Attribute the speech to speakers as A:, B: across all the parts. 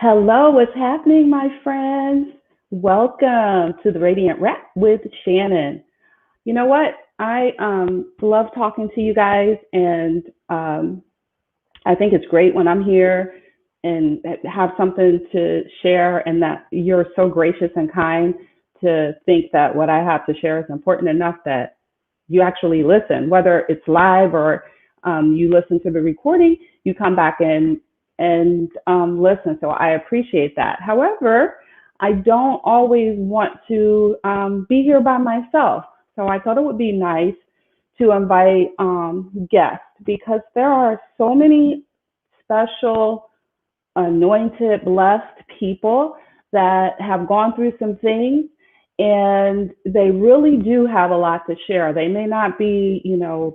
A: Hello, what's happening, my friends? Welcome to the Radiant Rap with Shannon. You know what? I love talking to you guys, and I think it's great when I'm here and have something to share, and that you're so gracious and kind to think that what I have to share is important enough that you actually listen, whether it's live or you listen to the recording, you come back and listen. So I appreciate that. However, I don't always want to be here by myself. So I thought it would be nice to invite guests because there are so many special, anointed, blessed people that have gone through some things and they really do have a lot to share. They may not be,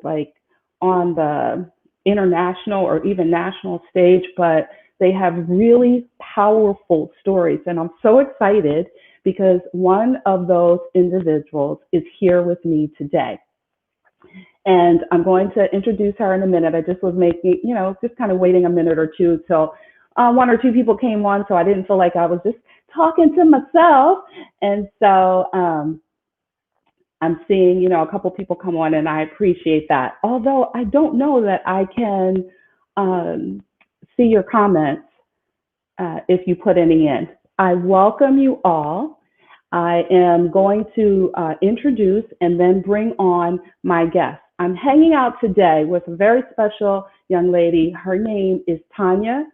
A: like on the international or even national stage, but they have really powerful stories. And I'm so excited because one of those individuals is here with me today. And I'm going to introduce her in a minute. I just was making, just kind of waiting a minute or two till one or two people came on, so I didn't feel like I was just talking to myself. And so I'm seeing, a couple people come on, and I appreciate that. Although I don't know that I can see your comments if you put any in. I welcome you all. I am going to introduce and then bring on my guest. I'm hanging out today with a very special young lady. Her name is Tanya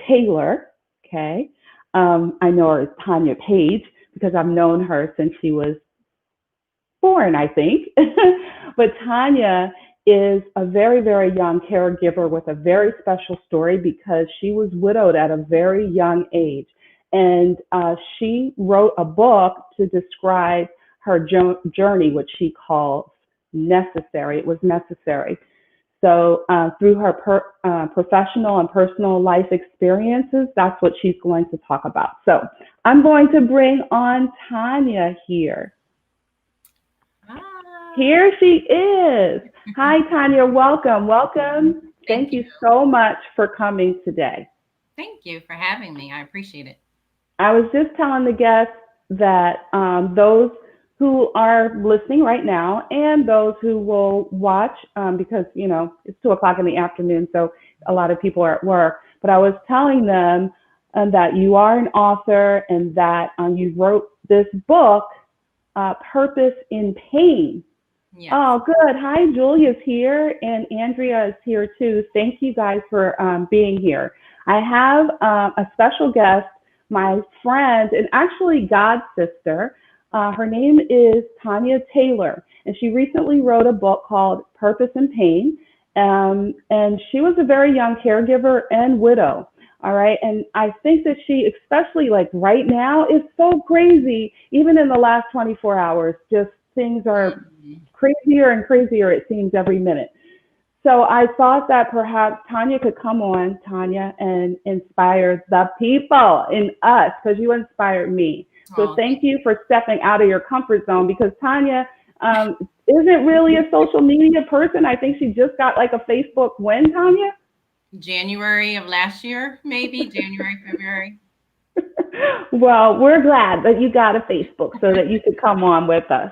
A: Taylor. Okay. I know her as Tanya Page because I've known her since she was born, I think. But Tanya is a very, very young caregiver with a very special story because she was widowed at a very young age. And she wrote a book to describe her journey, which she calls necessary. It was necessary. So through her professional and personal life experiences, that's what she's going to talk about. So I'm going to bring on Tanya here.
B: Hi.
A: Here she is. Hi, Tanya. Welcome. Welcome.
B: Thank
A: Thank
B: you.
A: you so much for coming today.
B: Thank you for having me. I appreciate it.
A: I was just telling the guests that those who are listening right now and those who will watch, because, it's 2 o'clock in the afternoon, so a lot of people are at work, but I was telling them that you are an author and that you wrote this book, Purpose in Pain.
B: Yes.
A: Oh, good. Hi, Julia's here, and Andrea is here too. Thank you guys for being here. I have a special guest, my friend, and actually God sister. Her name is Tanya Taylor, and she recently wrote a book called Purpose in Pain. And she was a very young caregiver and widow. All right. And I think that she, especially like right now, is so crazy. Even in the last 24 hours, just things are
B: Mhm.
A: crazier and crazier, it seems, every minute. So I thought that perhaps Tanya could come on, Tanya, and inspire the people in us because you inspired me. So
B: Oh,
A: thank you for stepping out of your comfort zone because Tanya isn't really a social media person. I think she just got like a Facebook win, Tanya.
B: January of last year, maybe January, February.
A: Well, we're glad that you got a Facebook so that you could come on with us.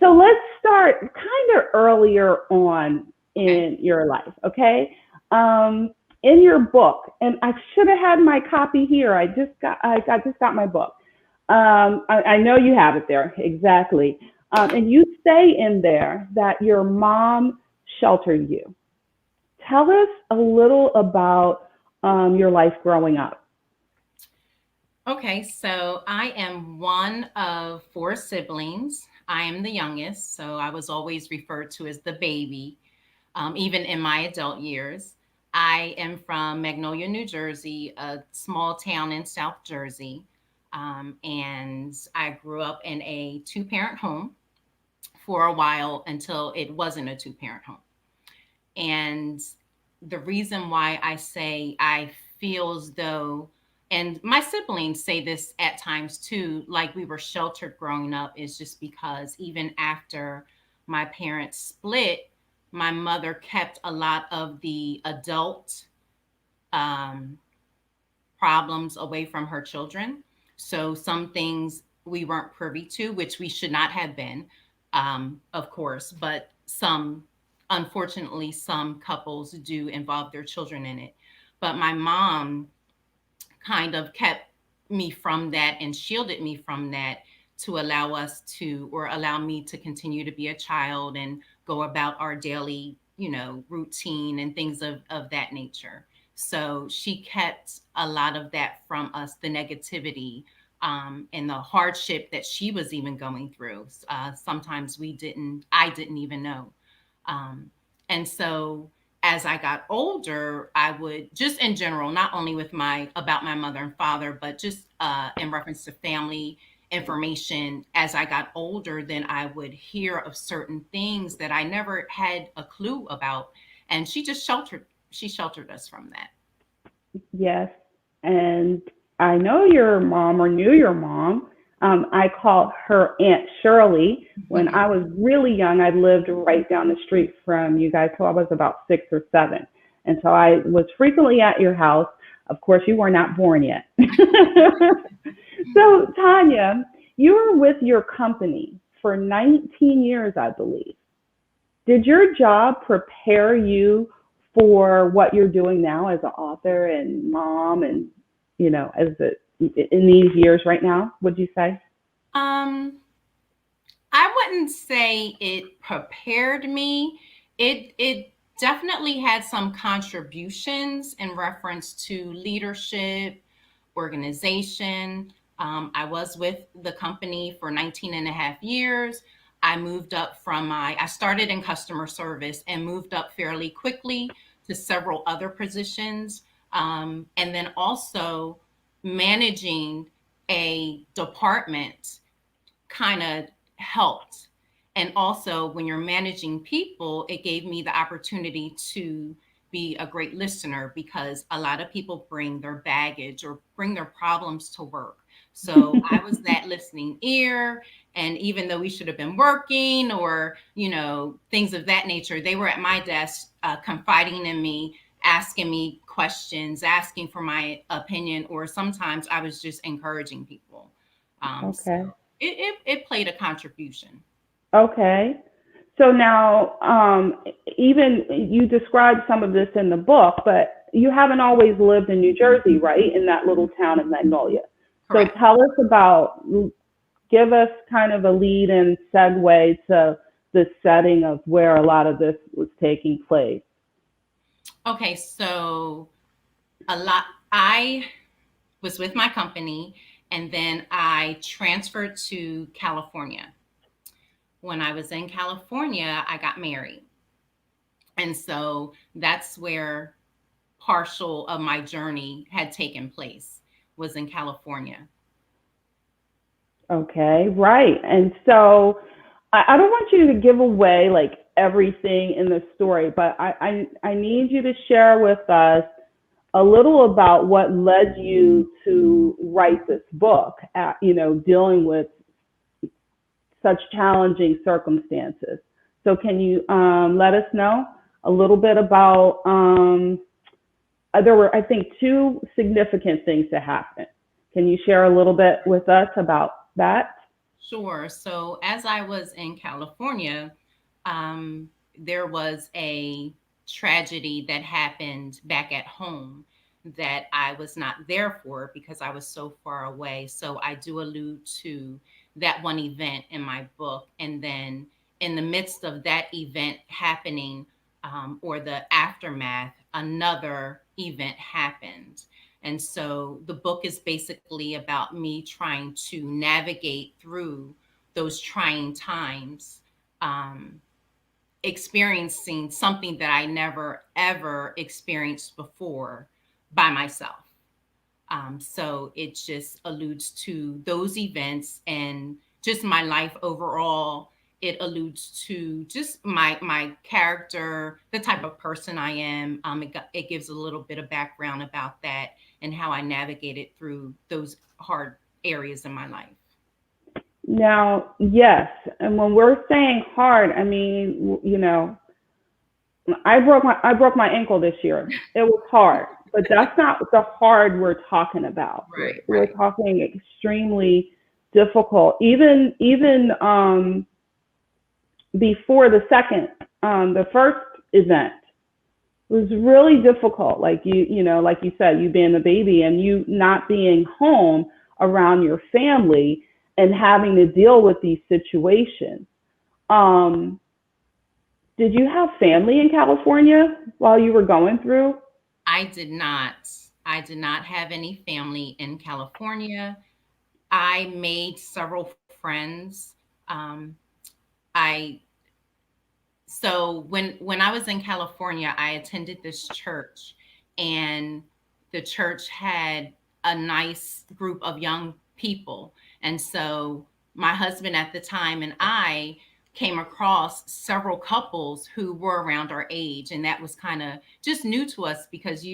A: So let's start kind of earlier on
B: Okay.
A: in your life, okay? In your book, and I should have had my copy here. I just got my book. I know you have it there exactly, and you say in there that your mom sheltered you. Tell us a little about your life growing up.
B: Okay. So I am one of four siblings. I am the youngest, so I was always referred to as the baby, even in my adult years. I am from Magnolia, New Jersey, a small town in South Jersey. And I grew up in a two-parent home for a while until it wasn't a two-parent home. And the reason why I say I feel as though, and my siblings say this at times too, like we were sheltered growing up, is just because even after my parents split, my mother kept a lot of the adult um, problems away from her children. So some things we weren't privy to, which we should not have been, of course, but unfortunately, some couples do involve their children in it. But my mom kind of kept me from that and shielded me from that to allow us to, or allow me to continue to be a child and go about our daily, routine and things of that nature. So she kept a lot of that from us, the negativity, and the hardship that she was even going through. Sometimes I didn't even know. Um, and so as I got older, I would just in general, not only with about my mother and father, but just in reference to family information, as I got older, then I would hear of certain things that I never had a clue about. And she sheltered us from that.
A: Yes. And I know your mom or knew your mom. I called her Aunt Shirley. When I was really young, I lived right down the street from you guys till I was about 6 or 7. And so I was frequently at your house. Of course, you were not born yet. So, Tanya, you were with your company for 19 years, I believe. Did your job prepare you for what you're doing now as an author and mom and, as in these years right now, would you say?
B: um, I wouldn't say it prepared me. It definitely had some contributions in reference to leadership, organization. I was with the company for 19 and a half years. I started in customer service and moved up fairly quickly to several other positions. And then also managing a department kind of helped. And also, when you're managing people, it gave me the opportunity to be a great listener because a lot of people bring their baggage or bring their problems to work. So I was that listening ear. And even though we should have been working or, things of that nature, they were at my desk confiding in me, asking me questions, asking for my opinion, or sometimes I was just encouraging people. So
A: Okay.
B: it played a contribution.
A: Okay. So now, even you described some of this in the book, but you haven't always lived in New Jersey, right? In that little town of Magnolia. So
B: Correct.
A: tell us give us kind of a lead and segue to the setting of where a lot of this was taking place.
B: Okay, so I was with my company and then I transferred to California. When I was in California, I got married. And so that's where partial of my journey had taken place, was in California.
A: Okay, right. And so I don't want you to give away like everything in the story, but I need you to share with us a little about what led you to write this book, dealing with such challenging circumstances. So, can you let us know a little bit about? There were, I think, two significant things that happened. Can you share a little bit with us about that?
B: Sure. So as I was in California, there was a tragedy that happened back at home that I was not there for because I was so far away. So I do allude to that one event in my book. And then in the midst of that event happening, or the aftermath, another event happened. And so the book is basically about me trying to navigate through those trying times, um, experiencing something that I never ever experienced before by myself. So it just alludes to those events and just my life overall. It alludes to just my character, the type of person I am. It gives a little bit of background about that and how I navigated through those hard areas in my life.
A: Now, yes, and when we're saying hard, I mean, I broke my ankle this year. It was hard. but that's not the hard we're talking about.
B: Right,
A: We're
B: right.
A: talking extremely difficult. Even before the first event was really difficult. Like like you said, you being the baby and you not being home around your family and having to deal with these situations. Um, did you have family in California while you were going through?
B: I did not. I did not have any family in California. I made several friends. Um, I so when I was in California, I attended this church, and the church had a nice group of young people. And so my husband at the time and I came across several couples who were around our age, and that was kind of just new to us because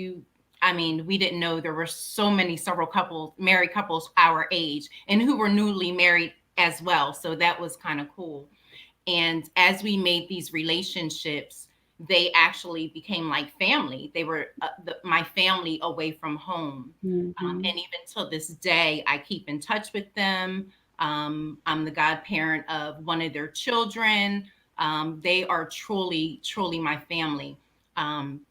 B: I mean, we didn't know there were so many several couples, married couples our age, and who were newly married as well. So that was kind of cool. And as we made these relationships, they actually became like family. They were my family away from home.
A: Hmm.
B: And even till this day, I keep in touch with them. I'm the godparent of one of their children. They are truly, truly my family,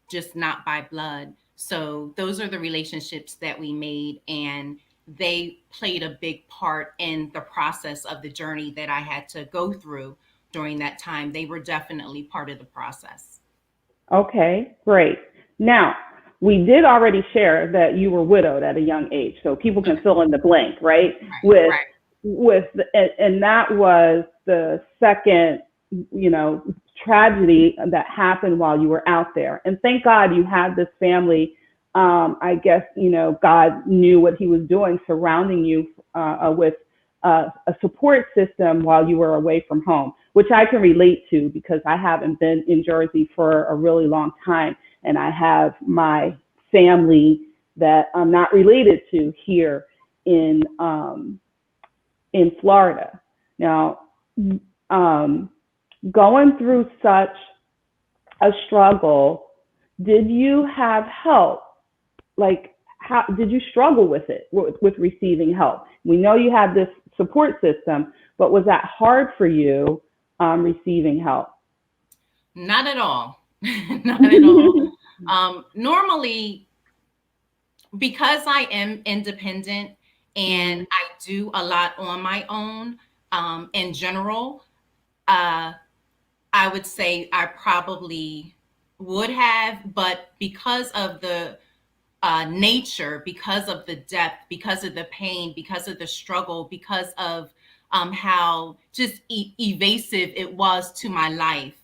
B: just not by blood. So those are the relationships that we made. And they played a big part in the process of the journey that I had to go through during that time. They were definitely part of the process.
A: Okay, great. Now, we did already share that you were widowed at a young age, so people can
B: Okay.
A: fill in the blank, right?
B: Right,
A: With
B: right.
A: and that was the second, you know, tragedy that happened while you were out there. And thank God you had this family. I guess God knew what He was doing, surrounding you with a support system while you were away from home, which I can relate to because I haven't been in Jersey for a really long time, and I have my family that I'm not related to here in Florida. Now, um, going through such a struggle, did you have help? Like, how did you struggle with it, with receiving help? We know you had this support system, but was that hard for you receiving help?
B: Not at all. Not at all. Normally, because I am independent and
A: Mm,
B: I do a lot on my own, in general, uh, I would say I probably would have, but because of the nature, because of the depth, because of the pain, because of the struggle, because of how just evasive it was to my life,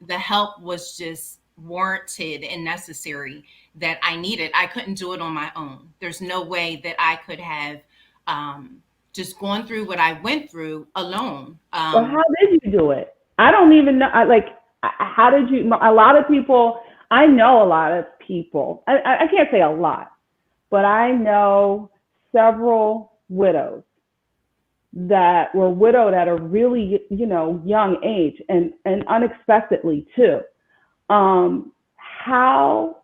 B: the help was just warranted and necessary that I needed. I couldn't do it on my own. There's no way that I could have um, just gone through what I went through alone.
A: well, how did you do it? I don't even know. How did you? A lot of people. I know a lot of people. I can't say a lot, but I know several widows that were widowed at a really, young age and unexpectedly too. How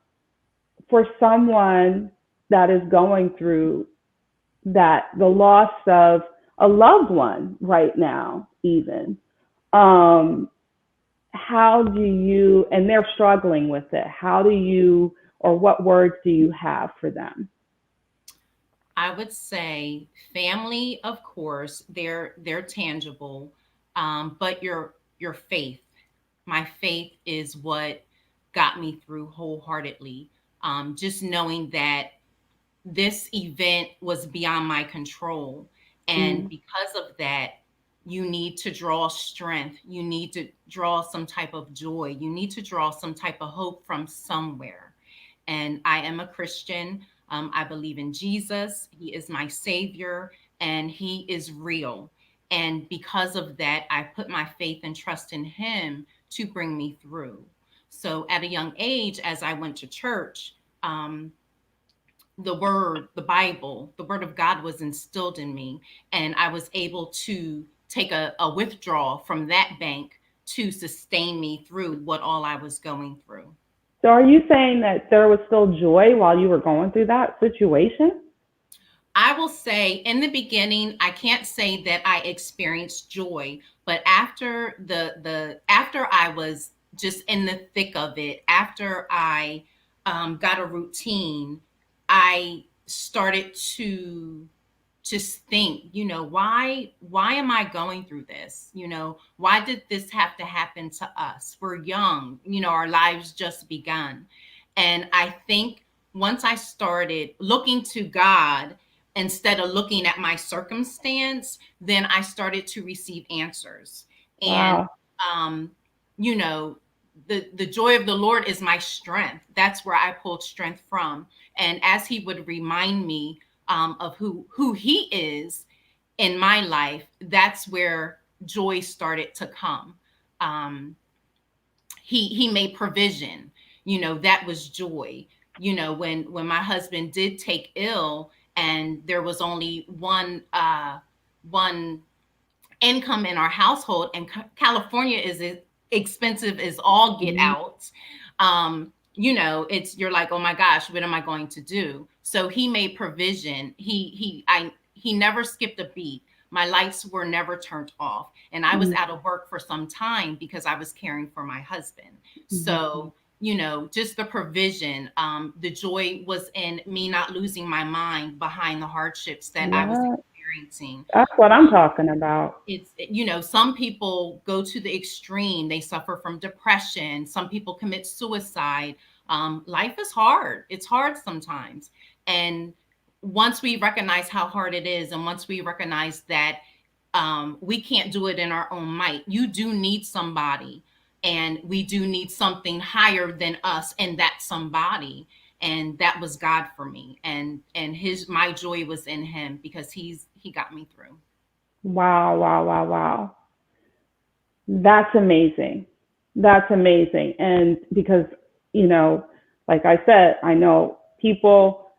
A: for someone that is going through that, the loss of a loved one right now, even, um, how do you, and they're struggling with it, how do you, or what words do you have for them?
B: I would say family, of course, they're tangible, but your faith, my faith is what got me through wholeheartedly. Just knowing that this event was beyond my control, and
A: Mm.
B: because of that, you need to draw strength. You need to draw some type of joy. You need to draw some type of hope from somewhere. And I am a Christian. I believe in Jesus. He is my savior and he is real. And because of that, I put my faith and trust in him to bring me through. So at a young age, as I went to church, the word, the Bible, the word of God was instilled in me. And I was able to take a withdrawal from that bank to sustain me through what all I was going through.
A: So are you saying that there was still joy while you were going through that situation?
B: I will say in the beginning, I can't say that I experienced joy, but after the after I was just in the thick of it, after I got a routine, I started to just think, why am I going through this? Why did this have to happen to us? We're young, our lives just begun. And I think once I started looking to God instead of looking at my circumstance, then I started to receive answers. And
A: Wow.
B: um, you know, the joy of the Lord is my strength. That's where I pulled strength from. And as He would remind me of who He is in my life, that's where joy started to come. Um, he made provision. That was joy. When my husband did take ill, and there was only one income in our household, and California is expensive as all get
A: Mhm.
B: out. It's you're like, oh my gosh, what am I going to do? So he made provision. He never skipped a beat. My lights were never turned off, and I was
A: Mhm.
B: out of work for some time because I was caring for my husband.
A: Mhm.
B: So just the provision, the joy was in me not losing my mind behind the hardships that I was
A: Yeah,
B: experiencing.
A: that's what I'm talking about.
B: Some people go to the extreme. They suffer from depression. Some people commit suicide. Life is hard. It's hard sometimes. And once we recognize how hard it is, and once we recognize that we can't do it in our own might, you do need somebody, and we do need something higher than us, and that somebody. And that was God for me, and his my joy was in Him, because he got me through.
A: Wow, wow, wow, wow. That's amazing. That's amazing. And because, you know, like I said, I know people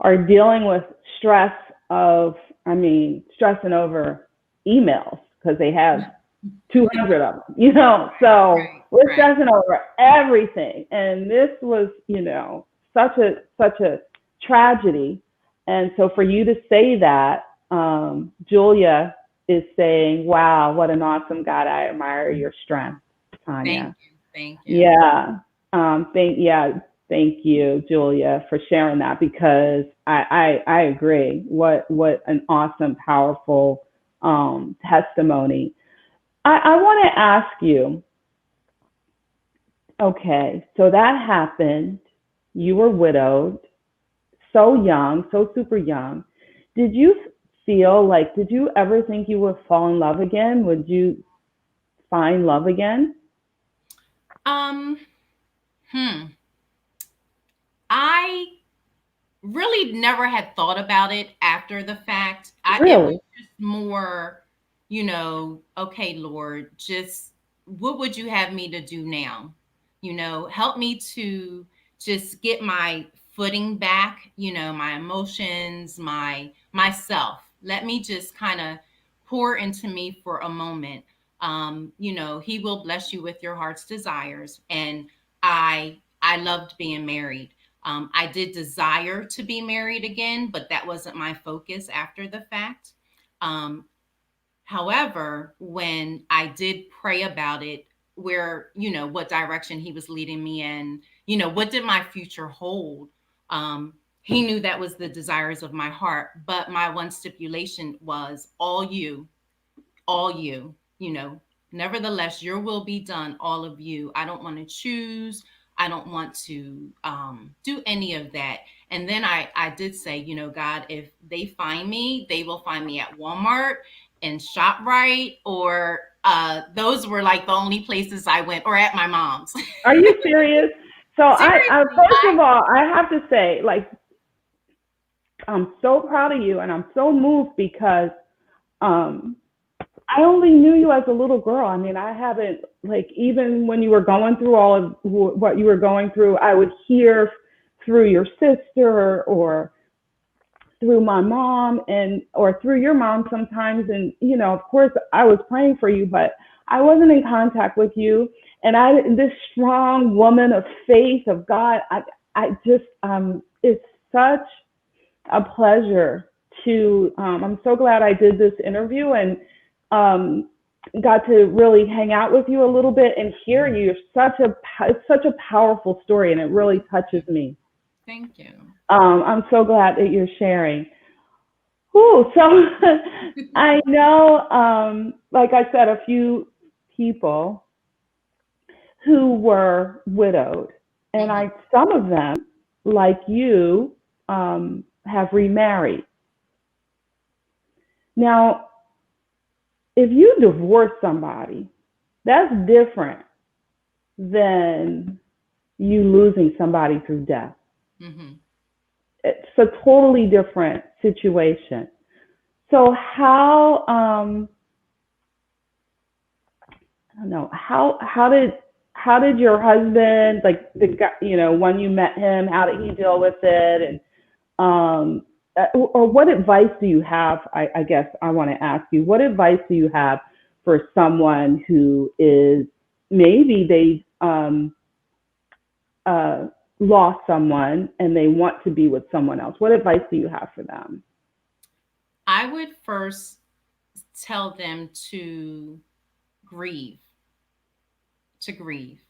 A: are dealing with stress of, I mean, stressing over emails because they have 200 of them, so
B: Right,
A: we're
B: right.
A: stressing over everything. And this was, such a tragedy. And so for you to say that, Julia is saying, wow, what an awesome God. I admire your strength,
B: Thank
A: Tanya.
B: you. Thank you.
A: Yeah. Yeah, thank you, Julia, for sharing that because I agree. What an awesome, powerful testimony. I want to ask you, okay, so that happened. You were widowed, so young, so super young. Did you feel like, did you ever think you would fall in love again? Would you find love again?
B: Um, hmm. I really never had thought about it after the fact. It was
A: Really?
B: just more, okay, Lord, just what would you have me to do now? Help me to just get my footing back, my emotions, myself. Let me just kind of pour into me for a moment. He will bless you with your heart's desires. And I loved being married. I did desire to be married again, but that wasn't my focus after the fact. Um, However, when I did pray about it, where, what direction He was leading me in, what did my future hold? He knew that was the desires of my heart, but my one stipulation was all you. Nevertheless, your will be done, all of you. I don't want to choose. I don't want to do any of that. And then I did say, God, if they find me, they will find me at Walmart and ShopRite, or those were like the only places I went, or at my mom's.
A: Are you serious? So I
B: Seriously,
A: first of all, I have to say, like, I'm so proud of you, and I'm so moved because um, I only knew you as a little girl. I mean, I haven't, like, even when you were going through all of what you were going through, I would hear through your sister or through my mom and or through your mom sometimes. And of course, I was praying for you, but I wasn't in contact with you. And I, this strong woman of faith of God, I just, it's such a pleasure to, I'm so glad I did this interview and um, got to really hang out with you a little bit and hear you. It's such a powerful story and it really touches me.
B: Thank you.
A: I'm so glad that you're sharing. Whew, so I know, like I said, a few people who were widowed, and
B: Hmm.
A: I some of them, like you, have remarried. Now, if you divorce somebody, that's different than you losing somebody through death.
B: Hmm.
A: It's a totally different situation. So I don't know, how did your husband, like the guy, when you met him, how did he deal with it? And or what advice do you have? I guess I want to ask you, what advice do you have for someone who is, maybe they uh, lost someone and they want to be with someone else? What advice do you have for them?
B: I would first tell them grieve, to grieve,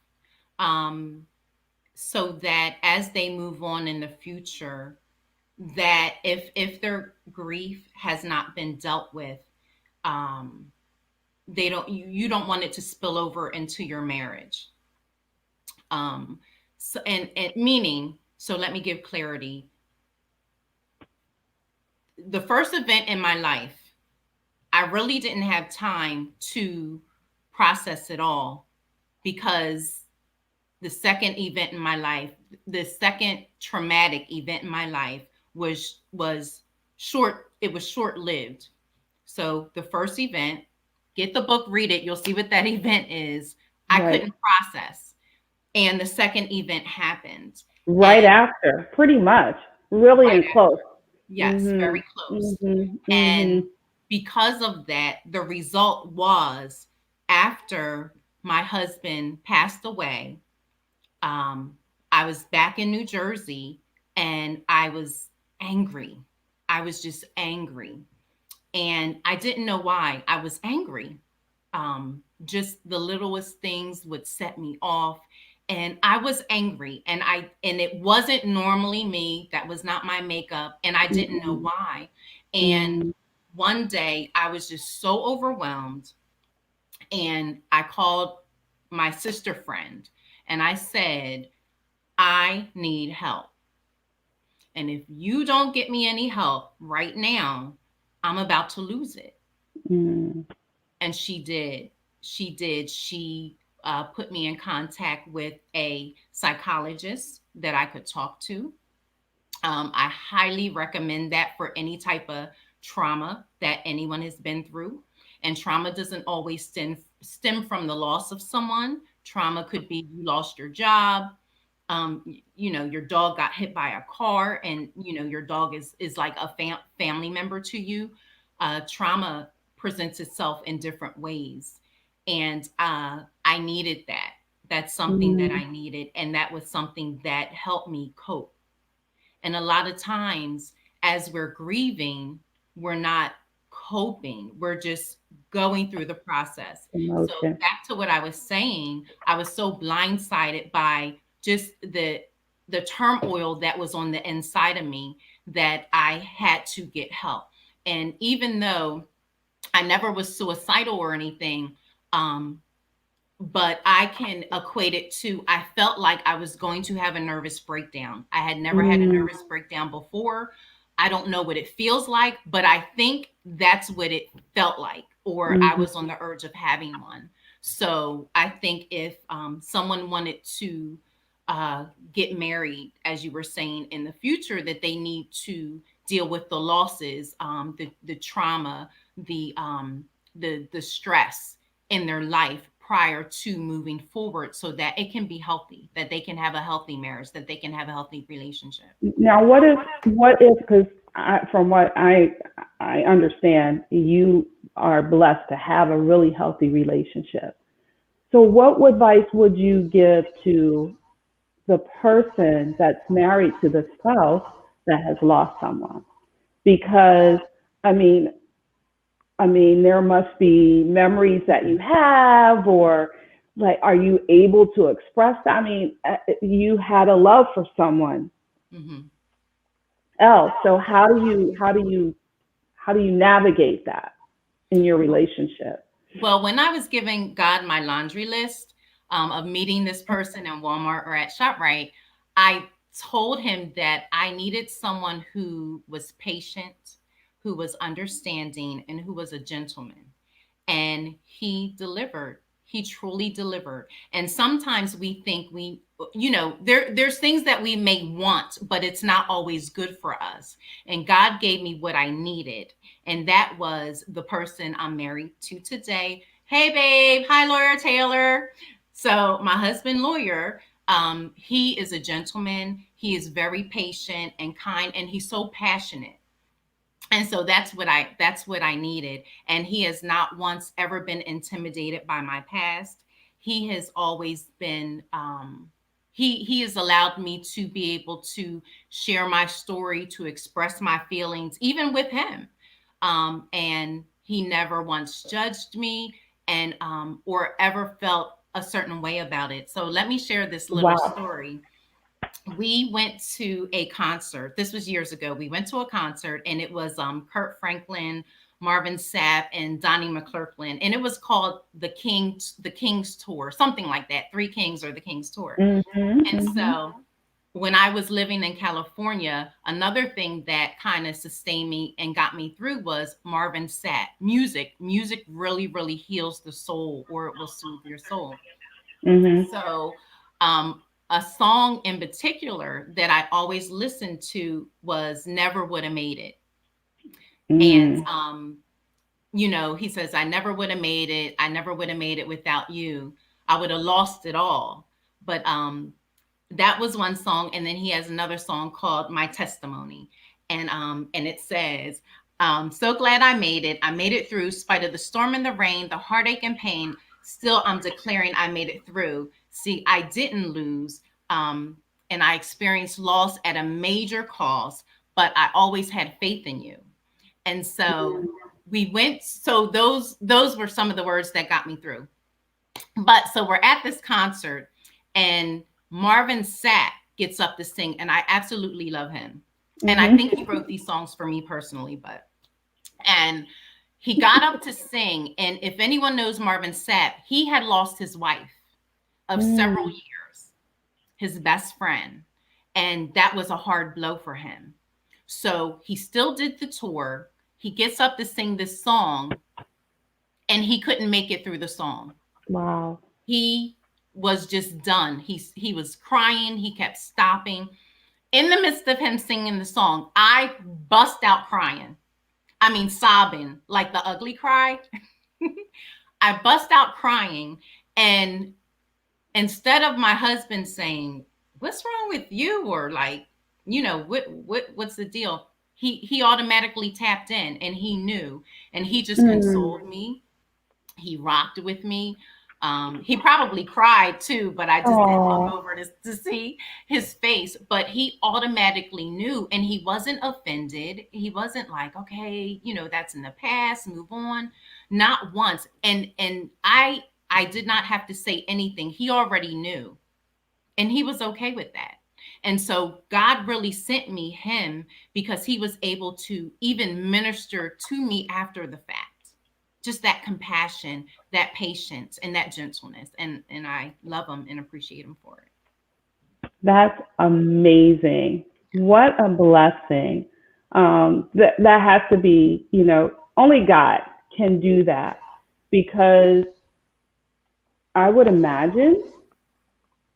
B: um, so that as they move on in the future, that if their grief has not been dealt with, um, you don't want it to spill over into your marriage. Um, so and meaning, so let me give clarity. The first event in my life, I really didn't have time to process it all, because the second event in my life, the second traumatic event in my life was short. It was short lived. So the first event, get the book, read it. You'll see what that event is. I
A: Right,
B: couldn't process, and the second event happened,
A: right
B: and
A: after, pretty much, really
B: right
A: in close.
B: after, yes,
A: Mhm,
B: very close.
A: mhm,
B: And
A: mhm,
B: because of that, the result was, after my husband passed away, um, I was back in New Jersey and I was angry. I was just angry. And I didn't know why I was angry. Just the littlest things would set me off. And I was angry, and it wasn't normally me. That was not my makeup. And I didn't know
A: mhm,
B: why. And
A: mhm,
B: one day I was just so overwhelmed, and I called my sister friend and I said, I need help. And if you don't get me any help right now, I'm about to lose it.
A: mhm,
B: And she did. She did. She put me in contact with a psychologist that I could talk to. I highly recommend that for any type of trauma that anyone has been through. And trauma doesn't always stem from the loss of someone. Trauma could be you lost your job, your dog got hit by a car, and your dog is like a family member to you. Trauma presents itself in different ways, and I needed that. That's something that
A: mhm,
B: I needed, and that was something that helped me cope. And a lot of times, as we're grieving, we're not coping, we're just going through the process. So,
A: emotion.
B: back to what I was saying, I was so blindsided by just the turmoil that was on the inside of me, that I had to get help. And even though I never was suicidal or anything, um, but I can equate it to, I felt like I was going to have a nervous breakdown. I had never had a
A: Mm,
B: nervous breakdown before. I don't know what it feels like, but I think that's what it felt like, or I
A: mhm,
B: was on the urge of having one. So I think if someone wanted to get married, as you were saying, in the future, that they need to deal with the losses, the trauma, the stress in their life prior to moving forward, so that it can be healthy, that they can have a healthy marriage, that they can have a healthy relationship.
A: now, what if, because from what I understand, you are blessed to have a really healthy relationship. So, what advice would you give to the person that's married to the spouse that has lost someone? Because, I mean, there must be memories that you have, or like, are you able to express that? You had a love for someone
B: Hmm.
A: else. So, how do you navigate that in your relationship?
B: Well, when I was giving God my laundry list of meeting this person in Walmart or at ShopRite, I told him that I needed someone who was patient, who was understanding, and who was a gentleman. And he delivered. He truly delivered. And sometimes we think there's things that we may want, but it's not always good for us. And God gave me what I needed, and that was the person I'm married to today. Hey babe, hi Lawyer Taylor. So my husband Lawyer, he is a gentleman. He is very patient and kind, and he's so passionate. And so that's what I needed. And he has not once ever been intimidated by my past. He has always been he has allowed me to be able to share my story, to express my feelings even with him. And he never once judged me, and or ever felt a certain way about it. So let me share this little
A: Wow.
B: story. We went to a concert. This was years ago. We went to a concert, and it was Kurt Franklin, Marvin Sapp, and Donnie McClurkin, and it was called the King's Tour, something like that. Three Kings or the King's Tour.
A: Mhm.
B: And
A: Mhm.
B: so when I was living in California, another thing that kind of sustained me and got me through was Marvin Sapp. Music really, really heals the soul, or it will soothe your soul.
A: Mhm.
B: So, a song in particular that I always listened to was Never Would Have Made It. And,
A: Mm.
B: he says, I never would have made it. I never would have made it without you. I would have lost it all. But that was one song, and then he has another song called My Testimony. And it says, so glad I made it. I made it through spite of the storm and the rain, the heartache and pain. Still I'm declaring I made it through. See, I didn't lose. And I experienced loss at a major cost, but I always had faith in you. And so those were some of the words that got me through. But so we're at this concert, and Marvin Sapp gets up to sing, and I absolutely love him. And I
A: Mhm.
B: think he wrote these songs for me personally, and he got up to sing. And if anyone knows Marvin Sapp, he had lost his wife of several
A: Mm.
B: years, his best friend, and that was a hard blow for him. So he still did the tour. He gets up to sing this song, and he couldn't make it through the song.
A: Wow.
B: He was just done. He was crying. He kept stopping. In the midst of him singing the song, I bust out crying. I mean, sobbing like the ugly cry. I bust out crying, and instead of my husband saying, "What's wrong with you?" or like, what's the deal? He automatically tapped in, and he knew, and he just
A: Mm.
B: consoled me. He rocked with me. He probably cried too, but I just didn't look
A: Oh.
B: over to see his face. But he automatically knew, and he wasn't offended. He wasn't like, okay, that's in the past, move on. Not once. And I did not have to say anything. He already knew, and he was okay with that. And so God really sent me him because he was able to even minister to me after the fact. Just that compassion, that patience, and that gentleness. And I love him and appreciate him for it.
A: That's amazing. What a blessing. That has to be, only God can do that, because I would imagine,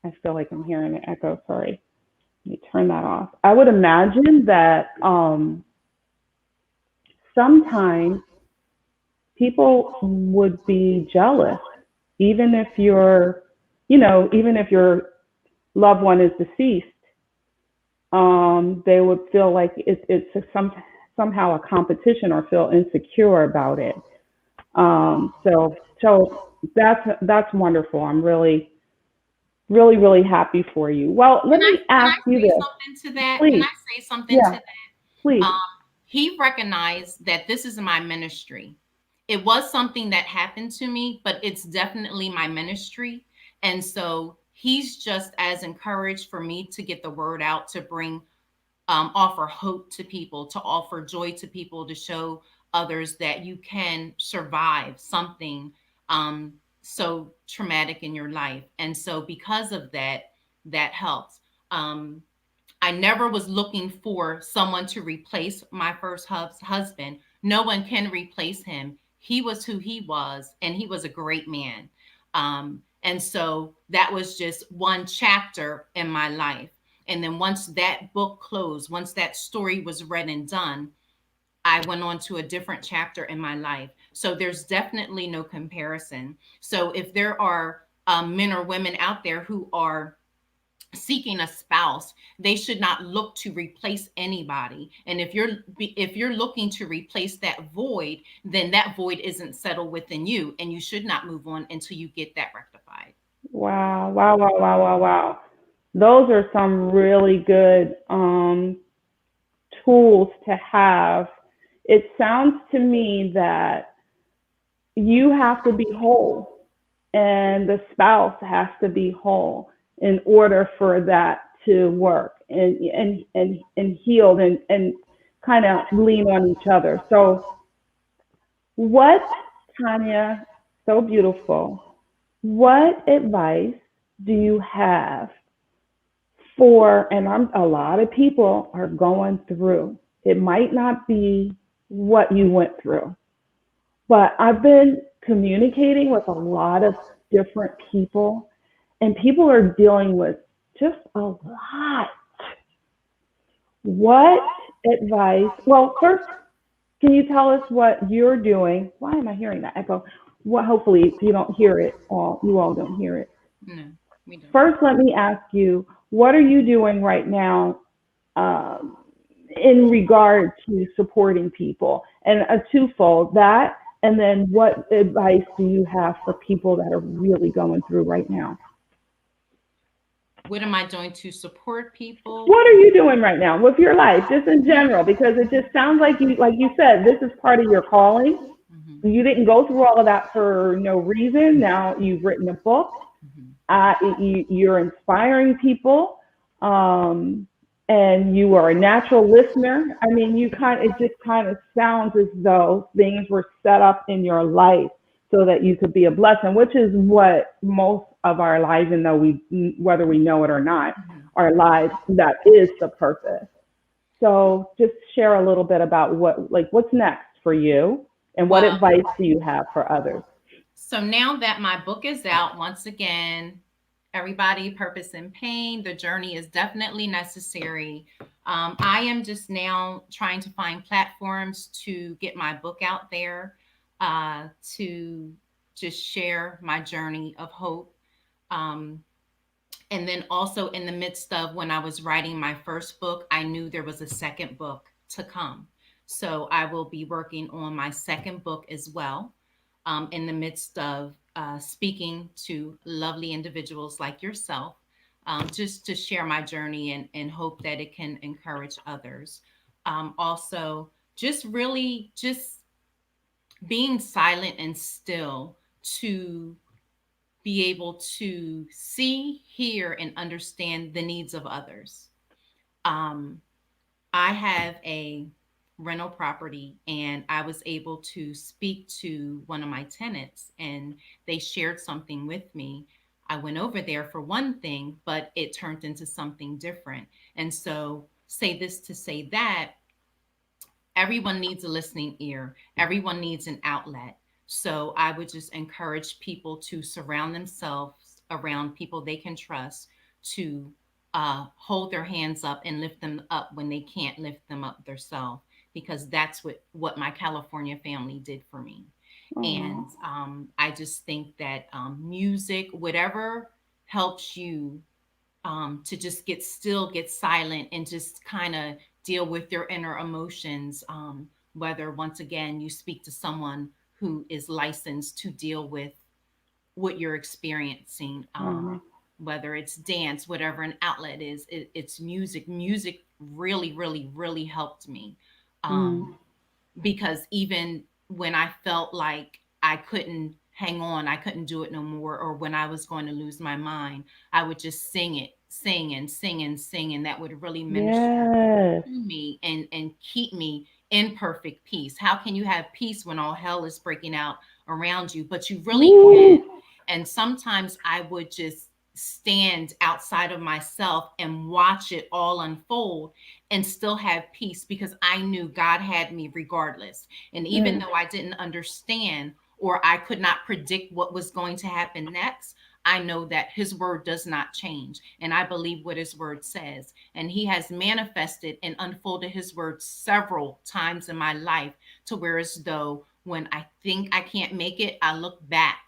A: I feel like I'm hearing an echo. Sorry. Let me turn that off. I would imagine that sometimes people would be jealous, even if even if your loved one is deceased. They would feel like somehow a competition, or feel insecure about it. So That's wonderful. I'm really, really, really happy for you. Well, let
B: Can I
A: me ask you
B: say
A: this,
B: something to that? Can
A: please.
B: I say something to
A: Yeah,
B: that?
A: please.
B: He recognized that this is my ministry. It was something that happened to me, but it's definitely my ministry. And so he's just as encouraged for me to get the word out, to bring offer hope to people, to offer joy to people, to show others that you can survive something so traumatic in your life. And so, because of that, that helps. Um, I never was looking for someone to replace my first husband. No one can replace him. He was who he was, and he was a great man. And so that was just one chapter in my life. And then once that book closed, once that story was read and done, I went on to a different chapter in my life. So there's definitely no comparison. So if there are men or women out there who are seeking a spouse, they should not look to replace anybody. And if you're looking to replace that void, then that void isn't settled within you, and you should not move on until you get that rectified.
A: Wow, wow, wow, wow, wow, wow. Those are some really good tools to have. It sounds to me that you have to be whole and the spouse has to be whole in order for that to work and healed and kind of lean on each other. So what, Tanya, so beautiful, what advice do you have for, and a lot of people are going through, it might not be what you went through, but I've been communicating with a lot of different people, and people are dealing with just a lot. What advice? Well, first, can you tell us what you're doing? Why am I hearing that echo? What? Hopefully, you don't hear it. All you all don't hear it.
B: No, we don't.
A: First, let me ask you, what are you doing right now um, in regard to supporting people? And a twofold that, and then what advice do you have for people that are really going through right now?
B: What am I doing to support people?
A: What are you doing right now with your life, just in general? Because it just sounds like you said, this is part of your calling.
B: Hmm.
A: You didn't go through all of that for no reason. Now you've written a book.
B: Hmm.
A: You're inspiring people, um, and you are a natural listener. I mean, it just kind of sounds as though things were set up in your life so that you could be a blessing, which is what most of our lives, even though whether we know it or not,
B: Hmm.
A: our lives, that is the purpose. So just share a little bit about what's next for you and what
B: Well,
A: advice do you have for others?
B: so now that my book is out, once again, everybody, Purpose and Pain, the journey is definitely necessary. I am just now trying to find platforms to get my book out there, to just share my journey of hope. Um, and then also in the midst of when I was writing my first book, I knew there was a second book to come. So I will be working on my second book as well, in the midst of speaking to lovely individuals like yourself, just to share my journey and hope that it can encourage others. Also, just really just being silent and still to be able to see, hear, and understand the needs of others. Um, I have a rental property, and I was able to speak to one of my tenants, and they shared something with me. I went over there for one thing, but it turned into something different. And so, say this to say that everyone needs a listening ear, everyone needs an outlet. So I would just encourage people to surround themselves around people they can trust, to hold their hands up and lift them up when they can't lift them up themselves, because that's what my California family did for me. And
A: Oh,
B: I just think that music, whatever helps you to just get still, get silent, and just kind of deal with your inner emotions. Whether once again you speak to someone who is licensed to deal with what you're experiencing,
A: Wow.
B: whether it's dance, whatever an outlet is, it's music. Music really, really, really helped me.
A: Mm.
B: Because even when I felt like I couldn't hang on, I couldn't do it no more, or when I was going to lose my mind, I would just sing it, sing and sing and sing, and that would really minister
A: Yes.
B: to me and keep me in perfect peace. How can you have peace when all hell is breaking out around you? But you really
A: Woo.
B: can. And sometimes I would just stand outside of myself and watch it all unfold and still have peace because I knew God had me regardless. And even
A: Mm.
B: though I didn't understand or I could not predict what was going to happen next, I know that his word does not change. And I believe what his word says. And he has manifested and unfolded his word several times in my life to where as though when I think I can't make it, I look back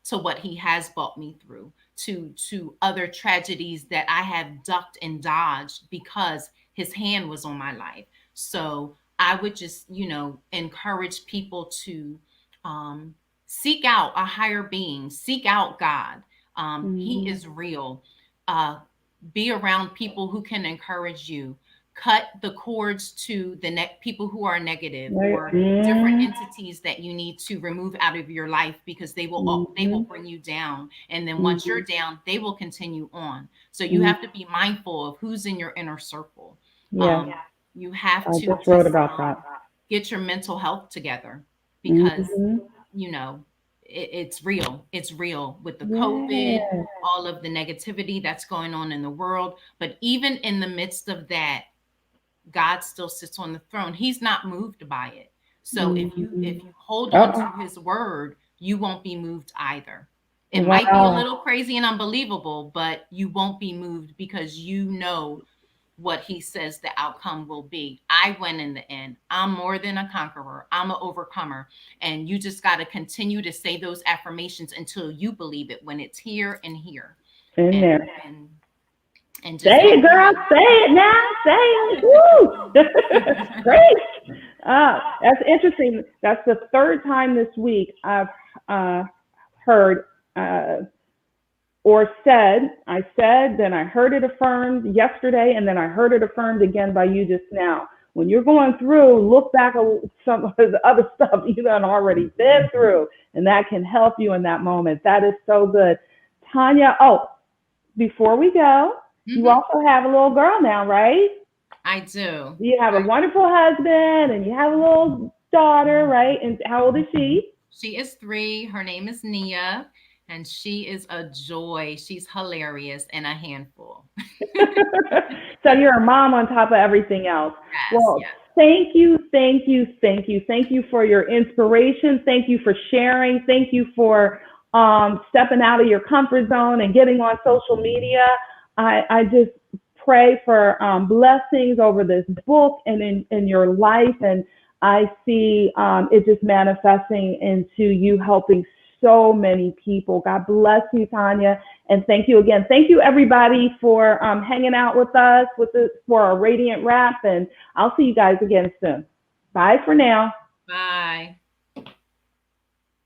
B: to what he has brought me through, to other tragedies that I have ducked and dodged because his hand was on my life. So I would just, encourage people to um, seek out a higher being, seek out God. He
A: Mhm.
B: is real. Uh, be around people who can encourage you. Cut the cords to the people who are negative
A: Right.
B: or different
A: Mm.
B: entities that you need to remove out of your life because they will
A: Mhm.
B: bring you down, and then once you're
A: Mhm.
B: down they will continue on. So you
A: Mm.
B: have to be mindful of who's in your inner circle.
A: Yes.
B: um, you have
A: I
B: to
A: just wrote
B: just
A: about that.
B: get your mental health together because
A: Mhm.
B: you know it's real. It's real with the COVID,
A: Yeah.
B: all of the negativity that's going on in the world. But even in the midst of that, God still sits on the throne. He's not moved by it. So if
A: Mhm.
B: you hold on
A: Uh-oh.
B: to his word, you won't be moved either. It might be a
A: Wow.
B: little crazy and unbelievable, but you won't be moved because you know what he says the outcome will be. I win in the end. I'm more than a conqueror. I'm an overcomer. And you just got to continue to say those affirmations until you believe it when it's here and here.
A: In
B: And
A: there.
B: and and
A: Say
B: just
A: it, girl. Say it now. Say it. Woo. Great. That's interesting. That's the third time this week I've uh, heard uh, or said, I said, then I heard it affirmed yesterday, and then I heard it affirmed again by you just now. When you're going through, look back at some of the other stuff you done already been through, and that can help you in that moment. That is so good. Tanya, oh, before we go, you
B: Mhm.
A: also have a little girl now, right?
B: I do.
A: You have a wonderful husband, and you have a little daughter, right? And how old is she?
B: She is 3. Her name is Nia, and she is a joy. She's hilarious and a handful.
A: So you're a mom on top of everything else.
B: Yes,
A: Well,
B: yes.
A: thank you, thank you, thank you. Thank you for your inspiration. Thank you for sharing. Thank you for stepping out of your comfort zone and getting on social media. I just pray for blessings over this book and in your life. And I see it just manifesting into you helping so many people. God bless you, Tanya. And thank you again. Thank you, everybody, for hanging out with us for our Radiant Wrap. And I'll see you guys again soon. Bye for now.
B: Bye.